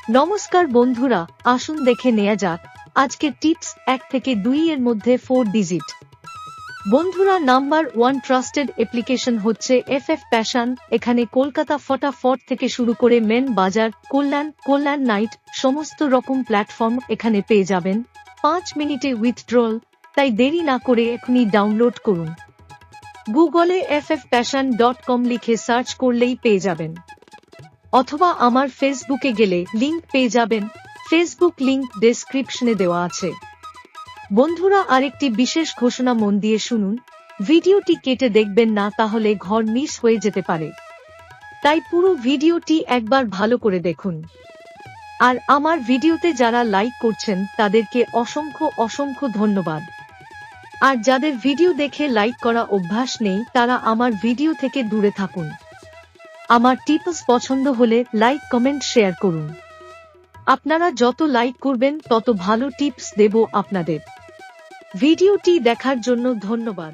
নমস্কার বন্ধুরা, আসুন দেখে নেওয়া যাক আজকের টিপস 1 থেকে 2 এর মধ্যে 4 ডিজিট। বন্ধুরা, নাম্বার 1 ট্রাস্টেড অ্যাপ্লিকেশন হচ্ছে এফএফ প্যাশন। এখানে কলকাতা ফটাফট থেকে শুরু করে মেন বাজার, কল্যাণ নাইট সমস্ত রকম প্ল্যাটফর্ম এখানে পেয়ে যাবেন 5 মিনিটে উইথড্রল। তাই দেরি না করে এখনই ডাউনলোড করুন। গুগলে ffpassion.com লিখে সার্চ করলেই পেয়ে যাবেন, অথবা আমার ফেসবুকে গেলে লিংক পেয়ে যাবেন। ফেসবুক লিংক ডেসক্রিপশনে দেওয়া আছে। বন্ধুরা, আরেকটি বিশেষ ঘোষণা মন দিয়ে শুনুন। ভিডিওটি কেটে দেখবেন না, তাহলে ঘর মিস হয়ে যেতে পারে। তাই পুরো ভিডিওটি একবার ভালো করে দেখুন। আর আমার ভিডিওতে যারা লাইক করছেন তাদেরকে অসংখ্য ধন্যবাদ। আর যাদের ভিডিও দেখে লাইক করা অভ্যাস নেই তারা আমার ভিডিও থেকে দূরে থাকুন। আমার টিপস পছন্দ হলে লাইক, কমেন্ট, শেয়ার করুন। আপনারা যত লাইক করবেন তত ভালো টিপস দেব আপনাদের। ভিডিওটি দেখার জন্য ধন্যবাদ।